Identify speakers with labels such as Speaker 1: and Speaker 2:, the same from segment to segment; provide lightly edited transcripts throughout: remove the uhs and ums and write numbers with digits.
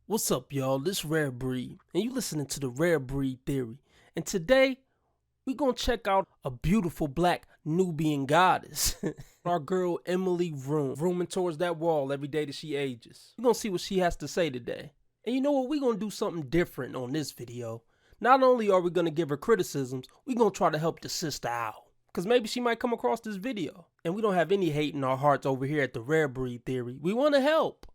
Speaker 1: What's up, y'all? This Rare Breed, and you listening to the Rare Breed Theory. And today, we gonna check out a beautiful black Nubian goddess. Our girl Emily rooming towards that wall every day that she ages. We're gonna see what she has to say today. And you know what? We're gonna do something different on this video. Not only are we gonna give her criticisms, we're gonna try to help the sister out. Because maybe she might come across this video. And we don't have any hate in our hearts over here at the Rare Breed Theory. We wanna help.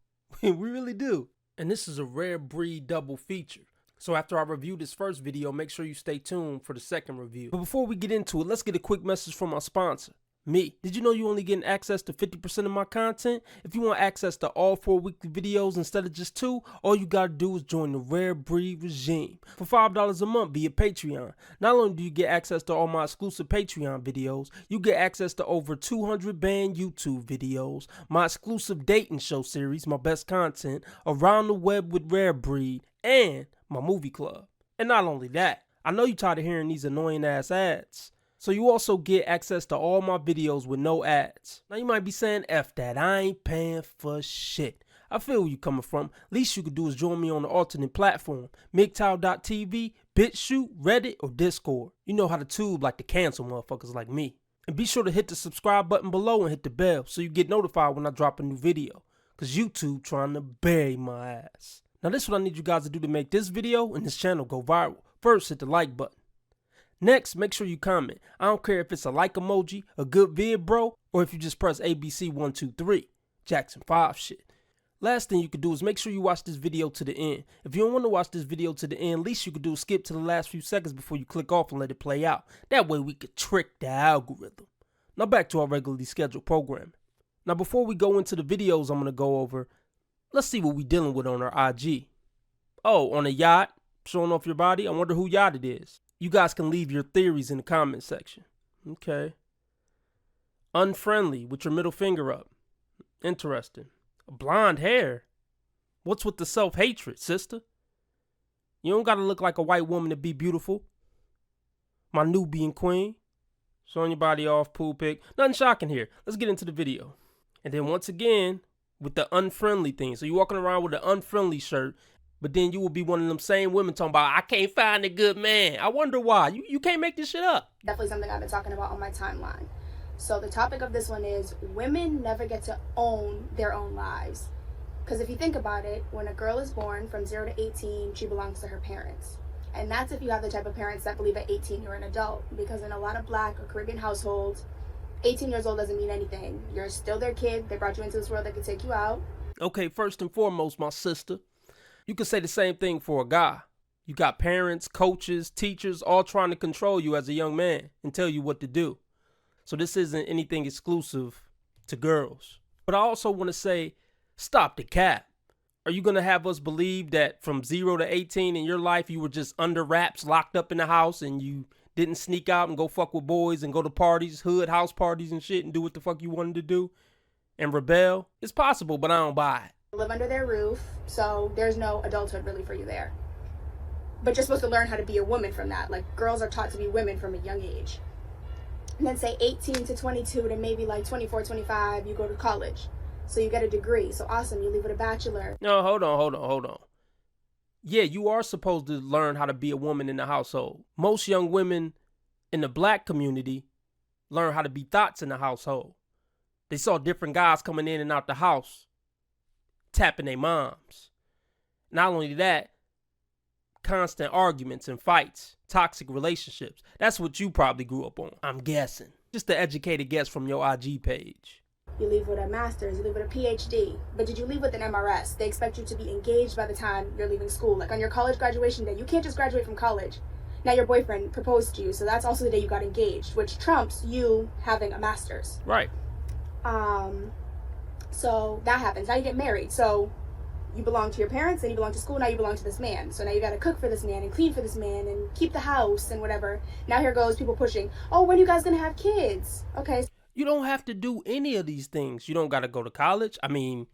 Speaker 1: We really do. And this is a Rare Breed double feature. So after I review this first video, make sure you stay tuned for the second review. But before we get into it, let's get a quick message from our sponsor, me. Did you know you only getting access to 50% of my content? If you want access to all 4 weekly videos instead of just 2, all you gotta do is join the Rare Breed regime for $5 a month via Patreon. Not only do you get access to all my exclusive Patreon videos, you get access to over 200 banned YouTube videos, my exclusive dating show series, my best content, Around the Web with Rare Breed, and my movie club. And not only that, I know you tired of hearing these annoying ass ads. So you also get access to all my videos with no ads. Now you might be saying, F that, I ain't paying for shit. I feel where you coming from. Least you could do is join me on the alternate platform, MGTOW.tv, BitChute, Reddit, or Discord. You know how to tube like to cancel motherfuckers like me. And be sure to hit the subscribe button below and hit the bell so you get notified when I drop a new video. Cause YouTube trying to bury my ass. Now this is what I need you guys to do to make this video and this channel go viral. First, hit the like button. Next, make sure you comment. I don't care if it's a like emoji, a good vid bro, or if you just press ABC 123. Jackson 5 shit. Last thing you could do is make sure you watch this video to the end. If you don't want to watch this video to the end, least you could do is skip to the last few seconds before you click off and let it play out. That way we could trick the algorithm. Now back to our regularly scheduled programming. Now before we go into the videos I'm going to go over, let's see what we dealing with on our IG. Oh, on a yacht, showing off your body. I wonder who yacht it is. You guys can leave your theories in the comment section. Okay. Unfriendly with your middle finger up. Interesting. Blonde hair. What's with the self-hatred, sister? You don't gotta look like a white woman to be beautiful. My Nubian queen. Showing your body off, pool pic. Nothing shocking here. Let's get into the video. And then once again, with the unfriendly thing. So you're walking around with an unfriendly shirt. But then you will be one of them same women talking about, I can't find a good man. I wonder why. You can't make this shit up.
Speaker 2: Definitely something I've been talking about on my timeline. So the topic of this one is women never get to own their own lives. Because if you think about it, when a girl is born from 0 to 18, she belongs to her parents. And that's if you have the type of parents that believe at 18 you're an adult. Because in a lot of Black or Caribbean households, 18 years old doesn't mean anything. You're still their kid. They brought you into this world. They could take you out.
Speaker 1: Okay, first and foremost, my sister. You could say the same thing for a guy. You got parents, coaches, teachers, all trying to control you as a young man and tell you what to do. So this isn't anything exclusive to girls. But I also want to say, stop the cap. Are you going to have us believe that from 0 to 18 in your life, you were just under wraps, locked up in the house, and you didn't sneak out and go fuck with boys and go to parties, hood house parties and shit, and do what the fuck you wanted to do and rebel? It's possible, but I don't buy it.
Speaker 2: Live under their roof, so there's no adulthood really for you there. But you're supposed to learn how to be a woman from that. Like, girls are taught to be women from a young age. And then say 18 to 22 to maybe like 24, 25, you go to college. So you get a degree. So awesome, you leave with a bachelor.
Speaker 1: No, hold on. Yeah, you are supposed to learn how to be a woman in the household. Most young women in the Black community learn how to be thots in the household. They saw different guys coming in and out the house, tapping their moms. Not only that, constant arguments and fights, toxic relationships. That's what you probably grew up on, I'm guessing. Just an educated guess from your IG page.
Speaker 2: You leave with a master's, you leave with a PhD. But did you leave with an MRS? They expect you to be engaged by the time you're leaving school. Like on your college graduation day, you can't just graduate from college. Now your boyfriend proposed to you, so that's also the day you got engaged, which trumps you having a master's.
Speaker 1: Right.
Speaker 2: So that happens. Now you get married. So you belong to your parents, then you belong to school, now you belong to this man. So now you gotta cook for this man and clean for this man and keep the house and whatever. Now here goes people pushing, oh, when are you guys gonna have kids? Okay.
Speaker 1: You don't have to do any of these things. You don't gotta go to college. I mean,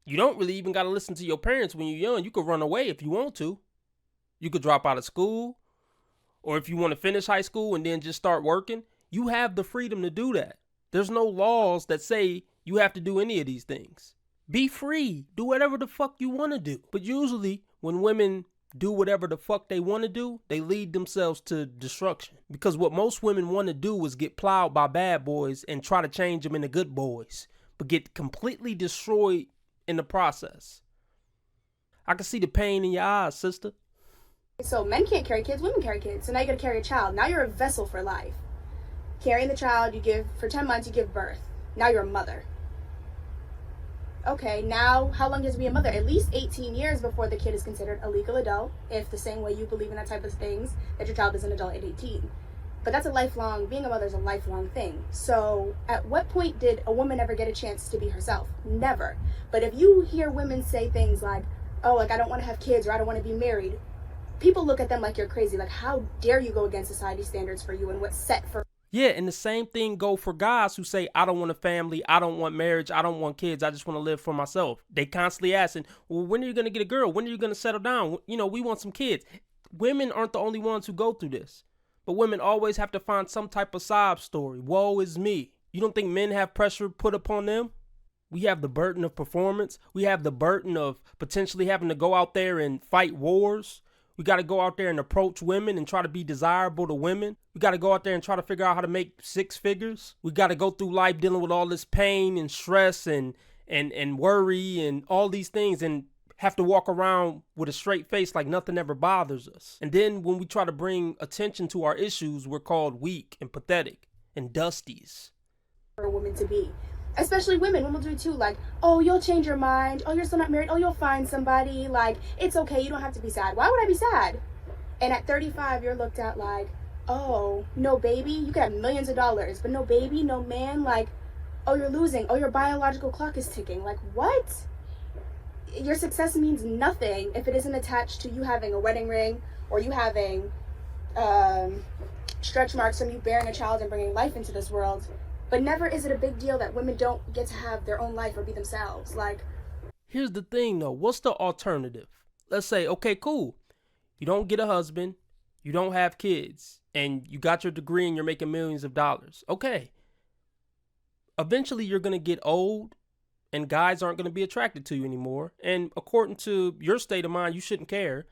Speaker 1: you don't really even gotta listen to your parents when you're young. You could run away if you want to. You could drop out of school. Or if you want to finish high school and then just start working, you have the freedom to do that. There's no laws that say you have to do any of these things. Be free. Do whatever the fuck you want to do. But usually when women do whatever the fuck they want to do, they lead themselves to destruction. Because what most women want to do is get plowed by bad boys and try to change them into good boys, but get completely destroyed in the process. I can see the pain in your eyes, sister.
Speaker 2: So men can't carry kids, women carry kids. So now you gotta carry a child. Now you're a vessel for life. Carrying the child, you give, for 10 months, you give birth. Now you're a mother. Okay, now how long does it be a mother? At least 18 years before the kid is considered a legal adult, if the same way you believe in that type of things, that your child is an adult at 18. But that's a lifelong, being a mother is a lifelong thing. So at what point did a woman ever get a chance to be herself? Never. But if you hear women say things like, oh, like I don't want to have kids or I don't want to be married, people look at them like you're crazy. Like, how dare you go against society standards for you and what's set for.
Speaker 1: Yeah, and the same thing go for guys who say, I don't want a family, I don't want marriage, I don't want kids, I just want to live for myself. They constantly asking, well, when are you going to get a girl? When are you going to settle down? You know, we want some kids. Women aren't the only ones who go through this. But women always have to find some type of sob story. Woe is me. You don't think men have pressure put upon them? We have the burden of performance. We have the burden of potentially having to go out there and fight wars. We got to go out there and approach women and try to be desirable to women. We got to go out there and try to figure out how to make 6 figures. We got to go through life dealing with all this pain and stress and worry and all these things and have to walk around with a straight face like nothing ever bothers us. And then when we try to bring attention to our issues, we're called weak and pathetic and dusties.
Speaker 2: For a woman to be. Especially women will do too, like, oh, you'll change your mind, oh, you're still not married, oh, you'll find somebody, like, it's okay, you don't have to be sad. Why would I be sad? And at 35, you're looked at like, oh, no baby, you could have millions of dollars, but no baby, no man, like, oh, you're losing, oh, your biological clock is ticking. Like, what? Your success means nothing if it isn't attached to you having a wedding ring or you having stretch marks from you bearing a child and bringing life into this world. But never is it a big deal that women don't get to have their own life or be themselves. Like,
Speaker 1: here's the thing though. What's the alternative? Let's say, okay, cool. You don't get a husband, you don't have kids, and you got your degree and you're making millions of dollars. Okay. Eventually you're going to get old and guys aren't going to be attracted to you anymore. And according to your state of mind, you shouldn't care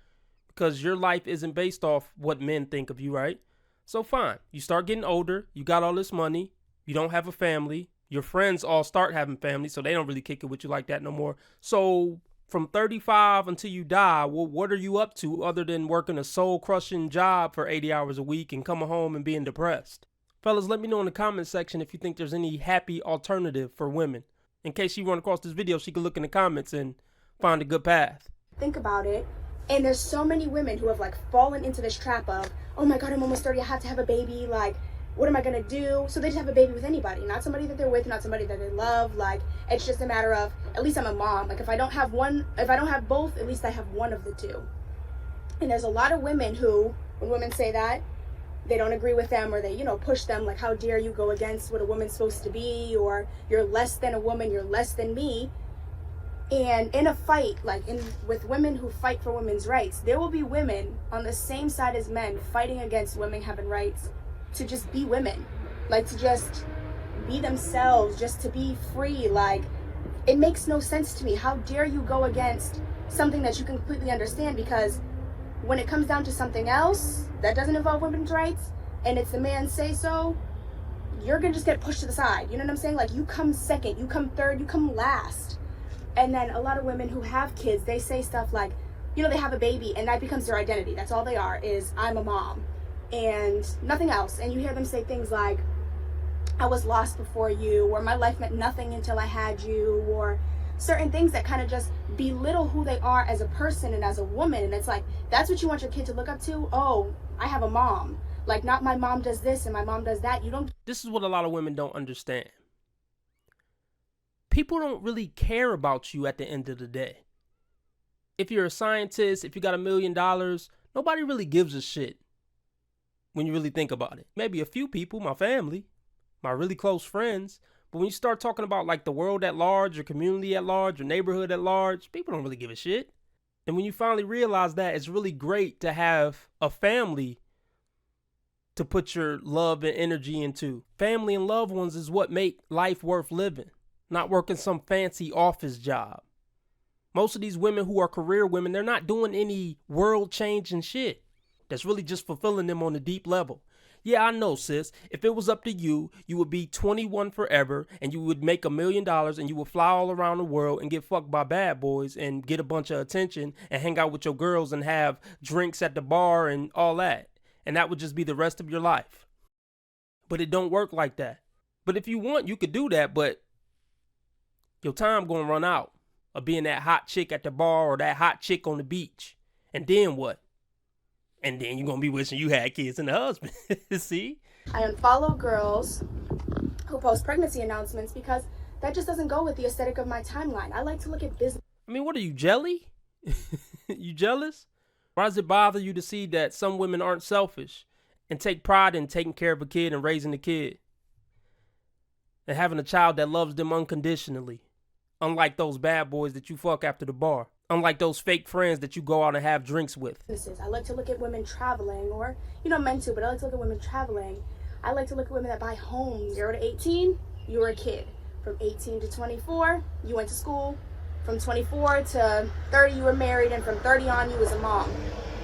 Speaker 1: because your life isn't based off what men think of you, right? So fine. You start getting older. You got all this money. You don't have a family. Your friends all start having families, so they don't really kick it with you like that no more. So from 35 until you die, well, what are you up to other than working a soul-crushing job for 80 hours a week and coming home and being depressed? Fellas, let me know in the comment section if you think there's any happy alternative for women. In case she run across this video, she can look in the comments and find a good path.
Speaker 2: Think about it. And there's so many women who have like fallen into this trap of, oh my God, I'm almost 30, I have to have a baby. Like, what am I gonna do? So they just have a baby with anybody, not somebody that they're with, not somebody that they love. Like, it's just a matter of, at least I'm a mom. Like, if I don't have both, at least I have one of the two. And there's a lot of women who, when women say that, they don't agree with them or they, push them like, how dare you go against what a woman's supposed to be, or you're less than a woman, you're less than me. And in a fight, with women who fight for women's rights, there will be women on the same side as men fighting against women having rights to just be women, like to just be themselves, just to be free. Like, it makes no sense to me. How dare you go against something that you can completely understand? Because when it comes down to something else that doesn't involve women's rights and it's the man's say so, you're gonna just get pushed to the side. You know what I'm saying? Like, you come second, you come third, you come last. And then a lot of women who have kids, they say stuff like, they have a baby and that becomes their identity. That's all they are, is I'm a mom and nothing else. And you hear them say things like, I was lost before you, or my life meant nothing until I had you, or certain things that kind of just belittle who they are as a person and as a woman. And it's like, that's what you want your kid to look up to? Oh, I have a mom. Like, not my mom does this and my mom does that.
Speaker 1: This is what a lot of women don't understand. People don't really care about you at the end of the day. If you're a scientist, if you got $1 million, nobody really gives a shit when you really think about it. Maybe a few people, my family, my really close friends. But when you start talking about like the world at large, your community at large, your neighborhood at large, people don't really give a shit. And when you finally realize that, it's really great to have a family to put your love and energy into. Family and loved ones is what make life worth living. not working some fancy office job. Most of these women who are career women, they're not doing any world changing shit. That's really just fulfilling them on a deep level. Yeah, I know, sis. If it was up to you, you would be 21 forever and you would make $1 million and you would fly all around the world and get fucked by bad boys and get a bunch of attention and hang out with your girls and have drinks at the bar and all that. And that would just be the rest of your life. But it don't work like that. But if you want, you could do that, but your time gonna run out of being that hot chick at the bar or that hot chick on the beach. And then what? And then you're going to be wishing you had kids and a husband. See?
Speaker 2: I unfollow girls who post pregnancy announcements because that just doesn't go with the aesthetic of my timeline. I like to look at business.
Speaker 1: I mean, what are you, jelly? You jealous? Why does it bother you to see that some women aren't selfish and take pride in taking care of a kid and raising a kid and having a child that loves them unconditionally? Unlike those bad boys that you fuck after the bar. Unlike those fake friends that you go out and have drinks with.
Speaker 2: I like to look at women traveling, or, men too, but I like to look at women traveling. I like to look at women that buy homes. 0 to 18, you were a kid. From 18 to 24, you went to school. From 24 to 30, you were married. And from 30 on, you was a mom.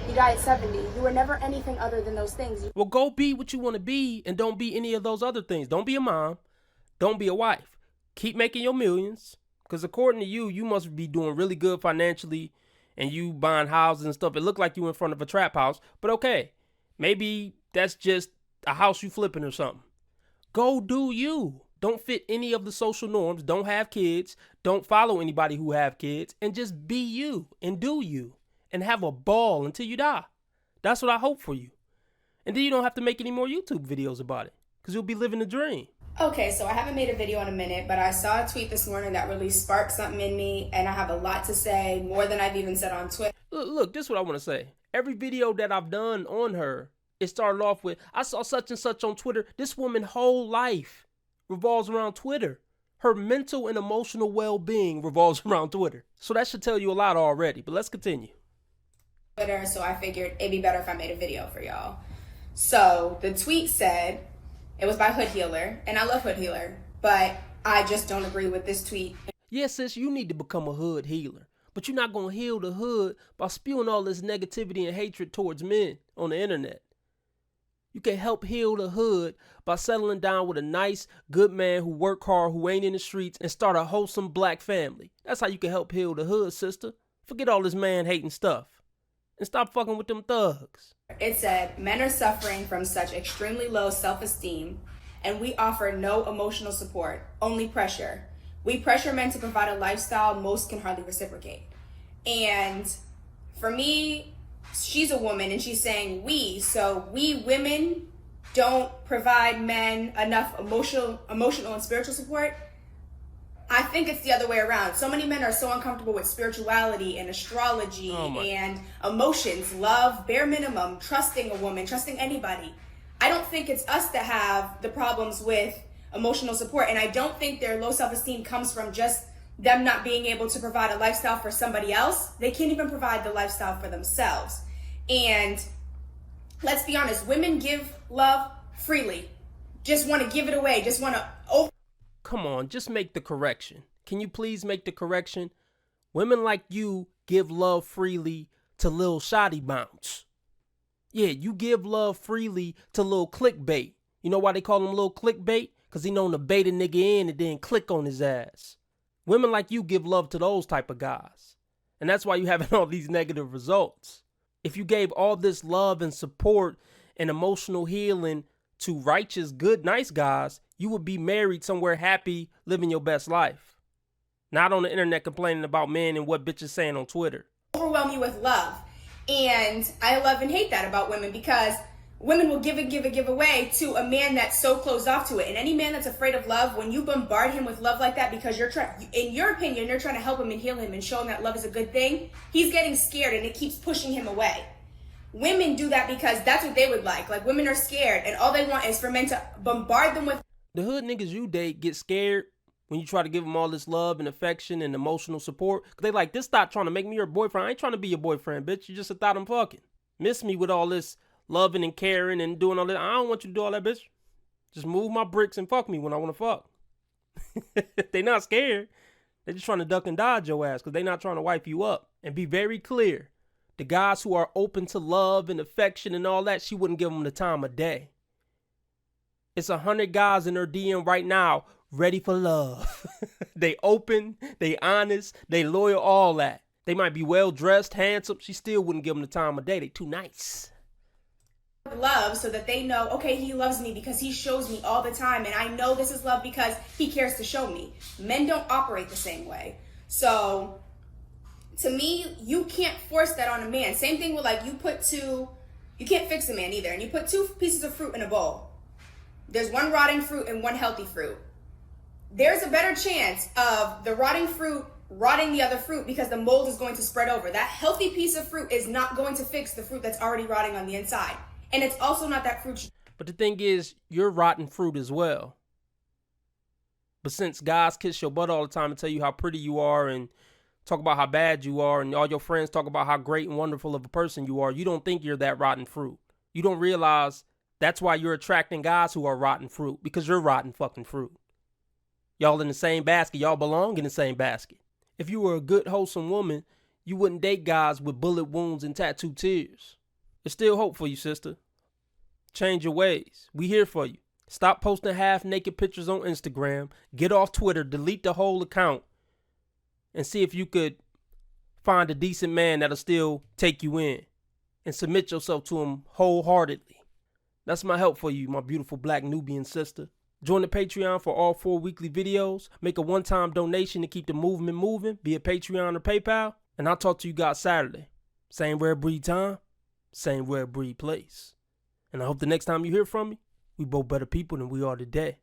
Speaker 2: You died at 70. You were never anything other than those things.
Speaker 1: Well, go be what you want to be and don't be any of those other things. Don't be a mom. Don't be a wife. Keep making your millions. Because according to you, you must be doing really good financially and you buying houses and stuff. It looked like you in front of a trap house. But okay, maybe that's just a house you flipping or something. Go do you. Don't fit any of the social norms. Don't have kids. Don't follow anybody who have kids. And just be you and do you. And have a ball until you die. That's what I hope for you. And then you don't have to make any more YouTube videos about it. Because you'll be living the dream.
Speaker 2: Okay, so I haven't made a video in a minute, but I saw a tweet this morning that really sparked something in me, and I have a lot to say, more than I've even said on Twitter.
Speaker 1: Look, this is what I want to say. Every video that I've done on her, it started off with, I saw such and such on Twitter. This woman's whole life revolves around Twitter. Her mental and emotional well-being revolves around Twitter. So that should tell you a lot already, but let's continue.
Speaker 2: So I figured it'd be better if I made a video for y'all. So the tweet said, it was by Hood Healer, and I love Hood Healer, but I just don't agree with this tweet.
Speaker 1: Yes, sis, you need to become a hood healer, but you're not going to heal the hood by spewing all this negativity and hatred towards men on the internet. You can help heal the hood by settling down with a nice, good man who work hard, who ain't in the streets, and start a wholesome black family. That's how you can help heal the hood, sister. Forget all this man-hating stuff and stop fucking with them thugs.
Speaker 2: It said, men are suffering from such extremely low self-esteem, and we offer no emotional support, only pressure. We pressure men to provide a lifestyle most can hardly reciprocate. And for me, she's a woman, and she's saying we. So we women don't provide men enough emotional and spiritual support. I think it's the other way around. So many men are so uncomfortable with spirituality and astrology and emotions, love, bare minimum, trusting a woman, trusting anybody. I don't think it's us that have the problems with emotional support. And I don't think their low self-esteem comes from just them not being able to provide a lifestyle for somebody else. They can't even provide the lifestyle for themselves. And let's be honest, women give love freely. Just want to give it away. Just want to
Speaker 1: Come on, just make the correction. Can you please make the correction? Women like you give love freely to Lil Shoddy Bounce. Yeah, you give love freely to Lil Clickbait. You know why they call him Lil Clickbait? Because he known to bait a nigga in and then click on his ass. Women like you give love to those type of guys. And that's why you having all these negative results. If you gave all this love and support and emotional healing to righteous, good, nice guys, you would be married somewhere happy, living your best life. Not on the internet complaining about men and what bitches saying on Twitter.
Speaker 2: Overwhelm you with love. And I love and hate that about women, because women will give away to a man that's so closed off to it. And any man that's afraid of love, when you bombard him with love like that because you're trying, in your opinion, you're trying to help him and heal him and show him that love is a good thing, he's getting scared and it keeps pushing him away. Women do that because that's what they would like. Like, women are scared and all they want is for men to bombard them with.
Speaker 1: The hood niggas you date get scared when you try to give them all this love and affection and emotional support. Cause they like, this thought trying to make me your boyfriend. I ain't trying to be your boyfriend, bitch. You just a thought I'm fucking. Miss me with all this loving and caring and doing all that. I don't want you to do all that, bitch. Just move my bricks and fuck me when I want to fuck. They not scared. They just trying to duck and dodge your ass because they not trying to wipe you up. And be very clear, the guys who are open to love and affection and all that, she wouldn't give them the time of day. It's 100 guys in her DM right now ready for love. They open, they honest, they loyal, all that. They might be well dressed, handsome. She still wouldn't give them the time of day. They too nice.
Speaker 2: Love, so that they know, okay, he loves me because he shows me all the time, and I know this is love because he cares to show me. Men don't operate the same way. So to me, you can't force that on a man. Same thing with like you can't fix a man either, and you put 2 pieces of fruit in a bowl. There's one rotting fruit and one healthy fruit. There's a better chance of the rotting fruit rotting the other fruit because the mold is going to spread over. That healthy piece of fruit is not going to fix the fruit that's already rotting on the inside. And it's also not that fruit.
Speaker 1: But the thing is, you're rotten fruit as well. But since guys kiss your butt all the time and tell you how pretty you are and talk about how bad you are, and all your friends talk about how great and wonderful of a person you are, you don't think you're that rotten fruit. You don't realize that's why you're attracting guys who are rotten fruit, because you're rotten fucking fruit. Y'all in the same basket. Y'all belong in the same basket. If you were a good, wholesome woman, you wouldn't date guys with bullet wounds and tattooed tears. There's still hope for you, sister. Change your ways. We here for you. Stop posting half-naked pictures on Instagram. Get off Twitter. Delete the whole account. And see if you could find a decent man that'll still take you in. And submit yourself to him wholeheartedly. That's my help for you, my beautiful black Nubian sister. Join the Patreon for all 4 weekly videos. Make a one-time donation to keep the movement moving. Be a Patreon or PayPal. And I'll talk to you guys Saturday. Same rare breed time. Same rare breed place. And I hope the next time you hear from me, we both better people than we are today.